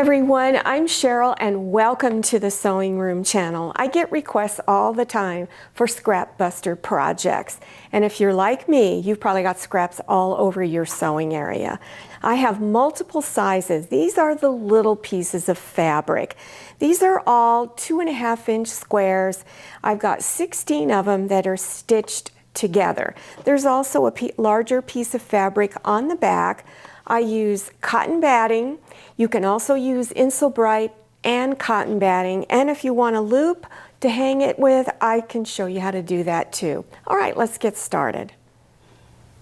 everyone, I'm Cheryl and welcome to the Sewing Room channel. I get requests all the time for scrap buster projects, and if you're like me, you've probably got scraps all over your sewing area. I have multiple sizes. These are the little pieces of fabric. These are all 2.5-inch squares. I've got 16 of them that are stitched together. There's also a larger piece of fabric on the back. I use cotton batting. You can also use Insulbrite and cotton batting, and if you want a loop to hang it with, I can show you how to do that too. All right, let's get started.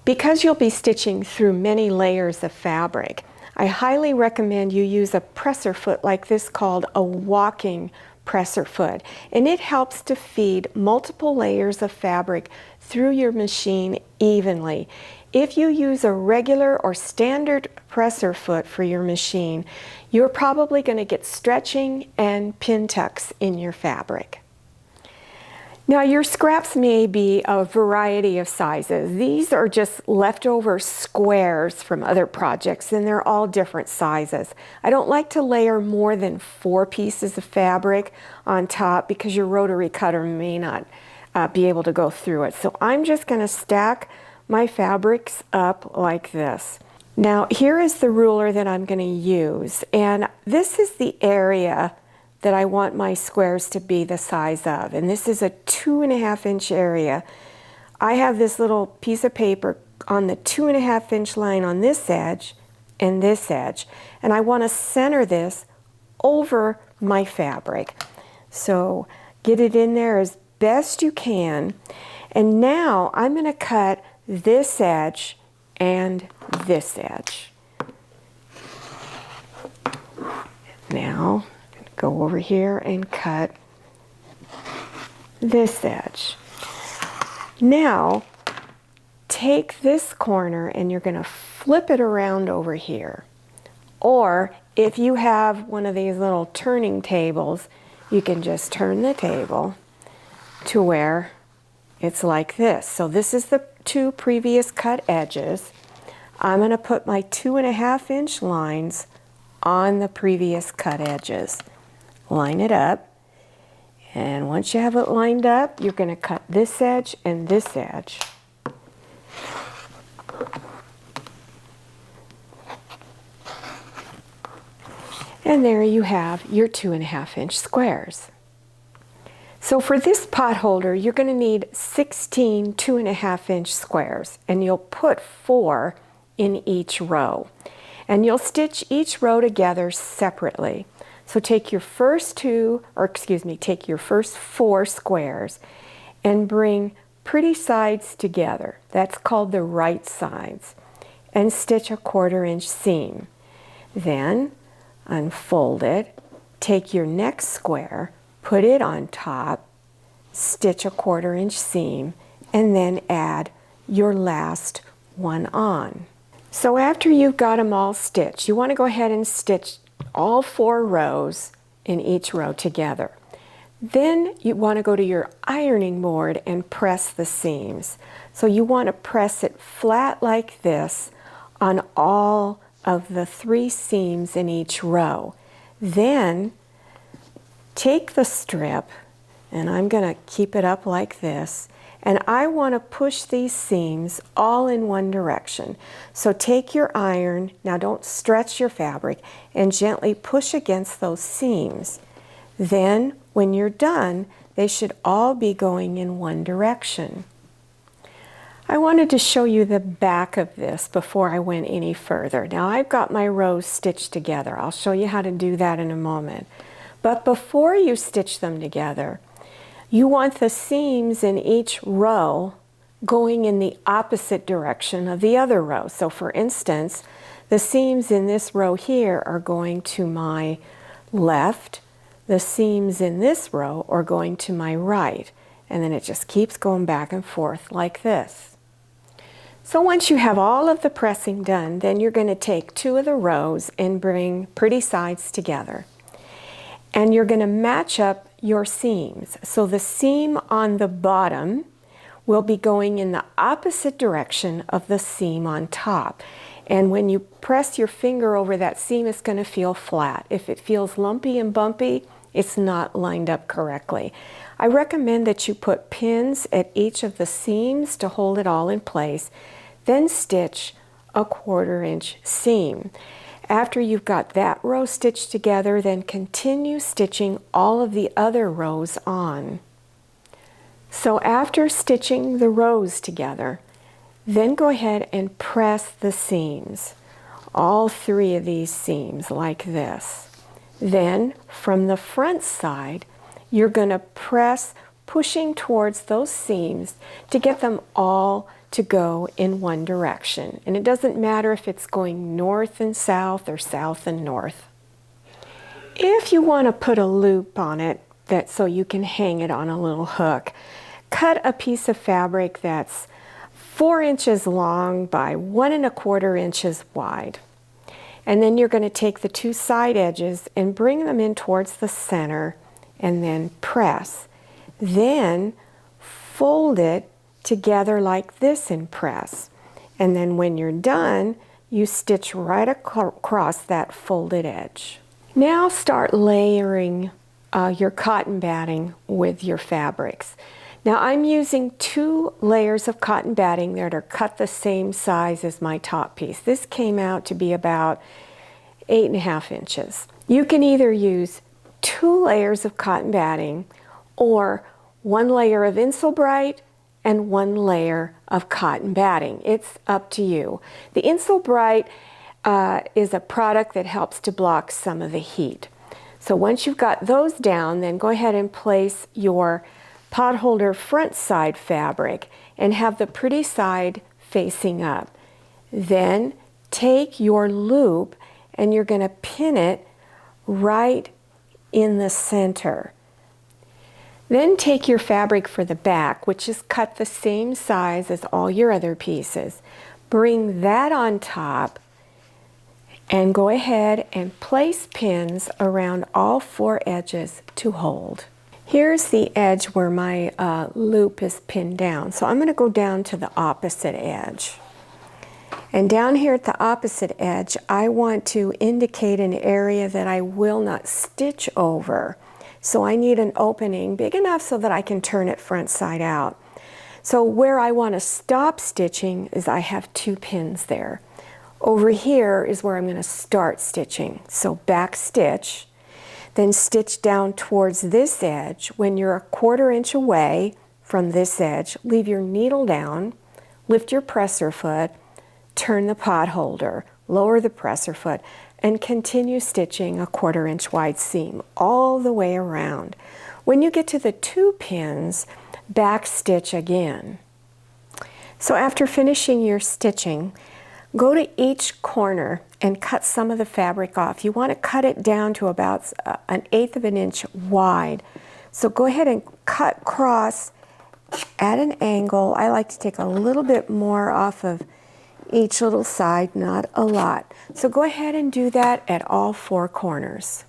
Because you'll be stitching through many layers of fabric, I highly recommend you use a presser foot like this called a walking presser foot, and it helps to feed multiple layers of fabric through your machine evenly. If you use a regular or standard presser foot for your machine, you're probably going to get stretching and pin tucks in your fabric. Now your scraps may be a variety of sizes. These are just leftover squares from other projects, and they're all different sizes. I don't like to layer more than 4 pieces of fabric on top because your rotary cutter may not be able to go through it. So I'm just going to stack my fabrics up like this. Now here is the ruler that I'm going to use, and this is the area that I want my squares to be the size of, and this is a 2.5-inch area. I have this little piece of paper on the 2.5-inch line on this edge and this edge, and I want to center this over my fabric. So get it in there as best you can, and now I'm going to cut this edge and this edge. Now go over here and cut this edge. Now take this corner and you're going to flip it around over here. Or if you have one of these little turning tables, you can just turn the table to where it's like this. So this is the 2 previous cut edges. I'm going to put my 2.5-inch lines on the previous cut edges. Line it up, and once you have it lined up, you're going to cut this edge and this edge. And there you have your 2.5-inch squares. So for this pot holder, you're going to need 16 2.5-inch squares, and you'll put 4 in each row. And you'll stitch each row together separately. So take your first take your first 4 squares and bring pretty sides together. That's called the right sides. And stitch a 1/4-inch seam. Then unfold it, take your next square, put it on top, stitch a 1/4-inch seam, and then add your last one on. So after you've got them all stitched, you want to go ahead and stitch all 4 rows in each row together. Then you want to go to your ironing board and press the seams. So you want to press it flat like this on all of the 3 seams in each row. Then take the strip, and I'm going to keep it up like this, and I want to push these seams all in one direction. So take your iron, now don't stretch your fabric, and gently push against those seams. Then when you're done, they should all be going in one direction. I wanted to show you the back of this before I went any further. Now I've got my rows stitched together. I'll show you how to do that in a moment. But before you stitch them together, you want the seams in each row going in the opposite direction of the other row. So for instance, the seams in this row here are going to my left, the seams in this row are going to my right, and then it just keeps going back and forth like this. So once you have all of the pressing done, then you're going to take 2 of the rows and bring pretty sides together. And you're going to match up your seams. So the seam on the bottom will be going in the opposite direction of the seam on top. And when you press your finger over that seam, it's going to feel flat. If it feels lumpy and bumpy, it's not lined up correctly. I recommend that you put pins at each of the seams to hold it all in place, then stitch a 1/4 inch seam. After you've got that row stitched together, then continue stitching all of the other rows on. So after stitching the rows together, then go ahead and press the seams, all 3 of these seams like this. Then from the front side, you're going to press, pushing towards those seams to get them all to go in one direction. And it doesn't matter if it's going north and south or south and north. If you want to put a loop on it so you can hang it on a little hook, cut a piece of fabric that's 4 inches long by 1 1/4 inches wide. And then you're going to take the 2 side edges and bring them in towards the center and then press. Then fold it together like this and press. And then when you're done, you stitch right across that folded edge. Now start layering your cotton batting with your fabrics. Now I'm using 2 layers of cotton batting that are cut the same size as my top piece. This came out to be about 8.5 inches. You can either use 2 layers of cotton batting or 1 layer of Insulbrite and 1 layer of cotton batting. It's up to you. The Insulbrite is a product that helps to block some of the heat. So once you've got those down, then go ahead and place your potholder front side fabric and have the pretty side facing up. Then take your loop and you're going to pin it right in the center. Then take your fabric for the back, which is cut the same size as all your other pieces. Bring that on top and go ahead and place pins around all 4 edges to hold. Here's the edge where my loop is pinned down. So I'm going to go down to the opposite edge. And down here at the opposite edge, I want to indicate an area that I will not stitch over. So I need an opening big enough so that I can turn it front side out. So where I want to stop stitching is I have 2 pins there. Over here is where I'm going to start stitching. So back stitch, then stitch down towards this edge. When you're a 1/4 inch away from this edge, leave your needle down, lift your presser foot, turn the potholder, lower the presser foot, and continue stitching a 1/4 inch wide seam all the way around. When you get to the 2 pins, back stitch again. So after finishing your stitching, go to each corner and cut some of the fabric off. You want to cut it down to about 1/8 of an inch wide. So go ahead and cut across at an angle. I like to take a little bit more off of each little side, not a lot. So go ahead and do that at all 4 corners.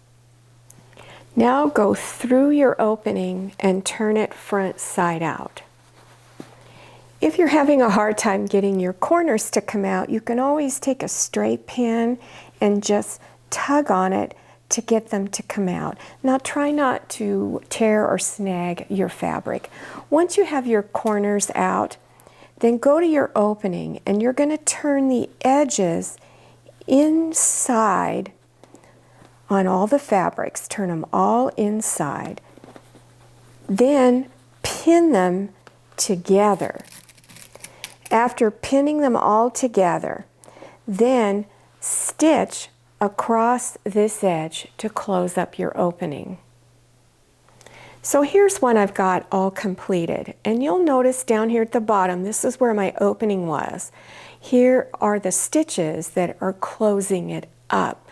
Now go through your opening and turn it front side out. If you're having a hard time getting your corners to come out, you can always take a straight pin and just tug on it to get them to come out. Now try not to tear or snag your fabric. Once you have your corners out, then go to your opening and you're going to turn the edges inside on all the fabrics. Turn them all inside. Then pin them together. After pinning them all together, then stitch across this edge to close up your opening. So here's one I've got all completed, and you'll notice down here at the bottom, this is where my opening was. Here are the stitches that are closing it up.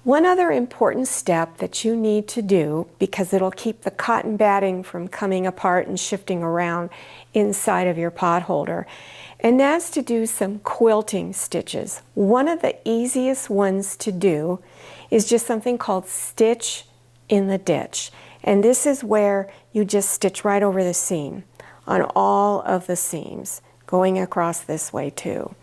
One other important step that you need to do, because it'll keep the cotton batting from coming apart and shifting around inside of your potholder, and that's to do some quilting stitches. One of the easiest ones to do is just something called stitch in the ditch. And this is where you just stitch right over the seam on all of the seams, going across this way too.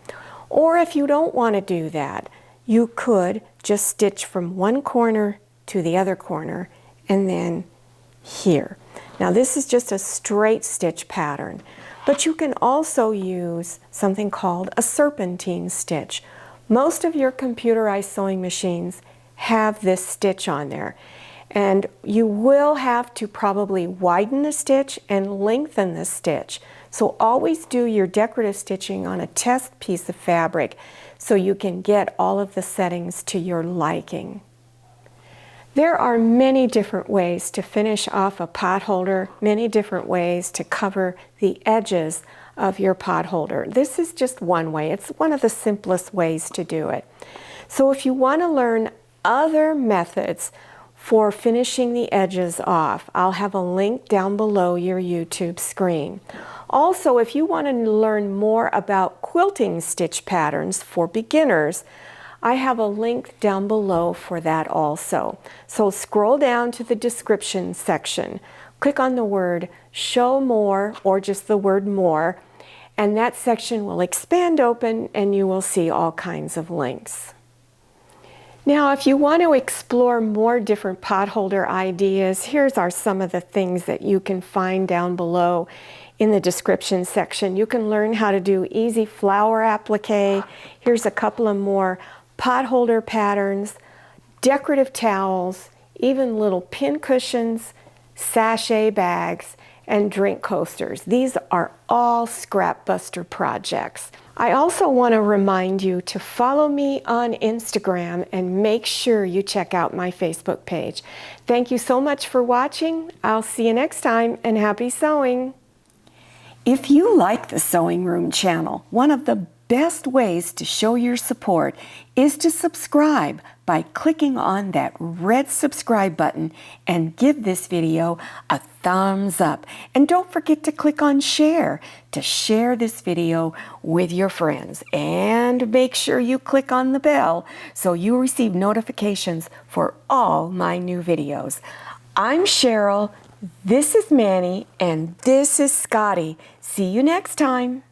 Or if you don't want to do that, you could just stitch from one corner to the other corner and then here. Now this is just a straight stitch pattern, but you can also use something called a serpentine stitch. Most of your computerized sewing machines have this stitch on there, and you will have to probably widen the stitch and lengthen the stitch. So always do your decorative stitching on a test piece of fabric so you can get all of the settings to your liking. There are many different ways to finish off a pot holder, many different ways to cover the edges of your pot holder. This is just one way. It's one of the simplest ways to do it. So if you want to learn other methods for finishing the edges off, I'll have a link down below your YouTube screen. Also, if you want to learn more about quilting stitch patterns for beginners, I have a link down below for that also. So scroll down to the description section, click on the word show more or just the word more, and that section will expand open and you will see all kinds of links. Now, if you want to explore more different pot holder ideas, here's some of the things that you can find down below in the description section. You can learn how to do easy flower applique. Here's a couple of more pot holder patterns, decorative towels, even little pin cushions, sachet bags, and drink coasters. These are all scrap buster projects. I also want to remind you to follow me on Instagram and make sure you check out my Facebook page. Thank you so much for watching. I'll see you next time, and happy sewing. If you like the Sewing Room channel, one of the best ways to show your support is to subscribe by clicking on that red subscribe button and give this video a thumbs up. And don't forget to click on share to share this video with your friends. And make sure you click on the bell so you receive notifications for all my new videos. I'm Cheryl, this is Manny, and this is Scotty. See you next time.